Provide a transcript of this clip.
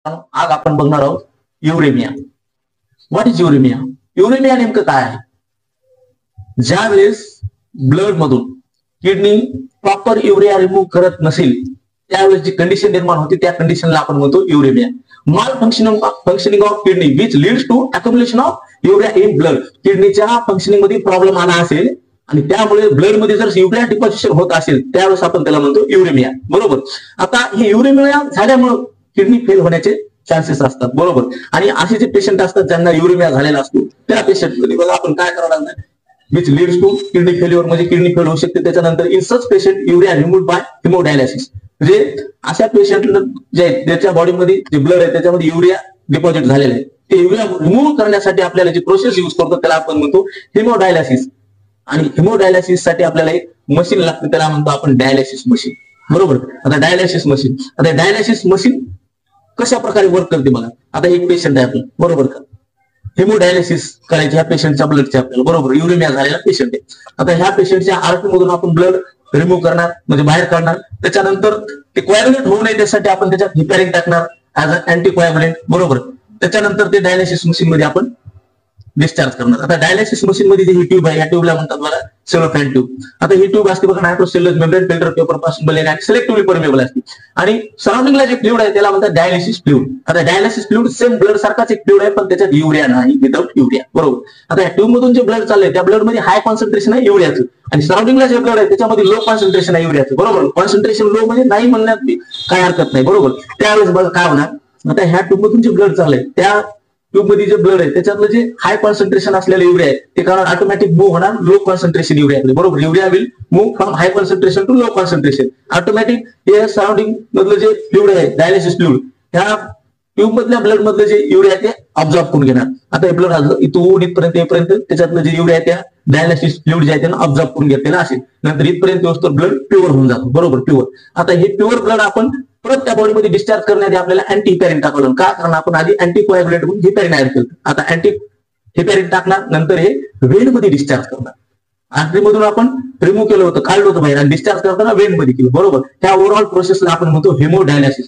आज आपण बघणार आहोत युरेमिया. What is युरेमिया? युरेमिया नेमकं काय आहे? ज्या वेळेस ब्लड मधून किडनी प्रॉपर युरिया रिमूव्ह करत नसेल त्यावेळेस जी कंडिशन निर्माण होती त्या कंडिशनला आपण म्हणतो uremia. Malfunctioning of kidney which leads to accumulation of urea in blood. किडनीच्या फंक्शनिंग मध्ये प्रॉब्लेम आला असेल आणि त्यामुळे ब्लड मध्ये जर युरिया डिपॉझिशन होत असेल त्यावेळेस आपण त्याला म्हणतो युरेमिया. बरोबर. आता हे युरेमिया झाल्यामुळे किडनी फेल होण्याचे चान्सेस असतात. बरोबर. आणि असे जे पेशंट असतात ज्यांना युरेमिया झालेला असतो त्या पेशंट मध्ये बघा आपण काय करावं लागणार, which leads to kidney failure, म्हणजे किडनी फेल होऊ शकते. त्याच्यानंतर in such patient urea removed by haemodialysis, म्हणजे अशा पेशंटला जे त्याच्या बॉडीमध्ये जे ब्लड आहे त्याच्यामध्ये युरिया डिपॉझिट झालेलं आहे ते युरिया रिमूव्ह करण्यासाठी आपल्याला जी प्रोसेस युज करतो त्याला आपण म्हणतो हिमोडायलिसिस. आणि हिमोडायलिसिस साठी आपल्याला एक मशीन लागते त्याला म्हणतो आपण डायलिसिस मशीन. बरोबर. आता डायलिसिस मशीन कशा प्रकारे वर्क करते बघा. आता एक पेशंट आहे आपलं, बरोबर का, हिमोडायलिसिस करायचे ह्या पेशंटच्या ब्लडचे आपल्याला, बरोबर, युरेमिया झालेला पेशंट आहे. आता ह्या पेशंटच्या आरटी मधून आपण ब्लड रिमूव्ह करणार म्हणजे बाहेर काढणार. त्याच्यानंतर ते कोॲग्युलेट होऊ नये त्यासाठी आपण त्याच्यात हिपॅरिन टाकणार ऍज अ अँटी कोॲग्युलेंट. बरोबर. त्याच्यानंतर ते डायलिसिस मशीन मध्ये आपण डिस्चार्ज करणार. आता डायलिसिस मशीन मध्ये जी ट्यूब आहे या ट्यूबला म्हणतात बघा सेलोफॅन ट्यूब. आता ही ट्यूब असते बघा नायट्रोसेल्युलर मेम्ब्रेन फिल्टर पेपर पासून बनलेली आणि सिलेक्टिव्हली परमिएबल असते. आणि सराउंडिंगला जे फ्लुइड आहे त्याला म्हणतात डायलिसिस फ्लुइड. आता डायलिसिस फ्लुइड सेम ब्लड सारखाच एक फ्लुइड आहे पण त्याच्यात युरिया नाही, विदाउट युरिया. बरोबर. आता या ट्यूब मधून जे ब्लड चाललंय त्या ब्लड मध्ये हाय कॉन्सन्ट्रेशन आहे युरियाचं आणि सराउंडिंगला जे ब्लड आहे त्याच्यामध्ये लो कॉन्सन्ट्रेशन आहे युरियाचं. बरोबर. कॉन्सन्ट्रेशन लो म्हणजे नाही म्हणण्यात काय हरकत नाही. बरोबर. त्यावेळेस बघा काय होणार, आता ह्या ट्यूब मधून जे ब्लड चाललंय त्या ट्यूब मध्ये जे ब्लड आहे त्याच्यातलं जे हाय कॉन्सन्ट्रेशन असलेलं युरिया आहे ते कारण ऑटोमॅटिक मूव्ह होणार लो कॉन्सन्ट्रेशन युरियाकडे. बरोबर. Urea will move from high concentration to low concentration. Automatic हे सराउंडिंग मधलं जे फ्लुइड आहे डायलिसिस फ्लुइड ह्या ट्यूब मधल्या ब्लड मधलं जे युरिया ते ऑब्झॉर्ब करून घेणार. आता हे ब्लड इथून इथपर्यंत येईपर्यंत त्याच्यातलं जे युरिया आहे त्या डायलिसिस फ्लुइड जे आहे त्यानं ऑब्झॉर्ब करून घेतलेलं असेल. नंतर इथपर्यंत येऊस तर ब्लड प्युअर होऊन जातो. बरोबर. प्युअर. आता हे प्युअर ब्लड आपण परत त्या बॉडीमध्ये डिस्चार्ज करण्याआधी आपल्याला अँटी हिपॅरिन टाकावं. का? कारण आपण आधी अँटी कोॲग्युलेंट म्हणून हिपॅरिन ऍड केलं. आता अँटी हिपॅरिन टाकणार नंतर हे वेन मध्ये डिस्चार्ज करणार. आर्टरी मधून आपण रिमूव्ह केलं होतं, काढलं होतं बाहेर आणि डिस्चार्ज करताना वेन मध्ये केलं. बरोबर. त्या ओव्हरऑल प्रोसेसला आपण म्हणतो हिमोडायलिसिस.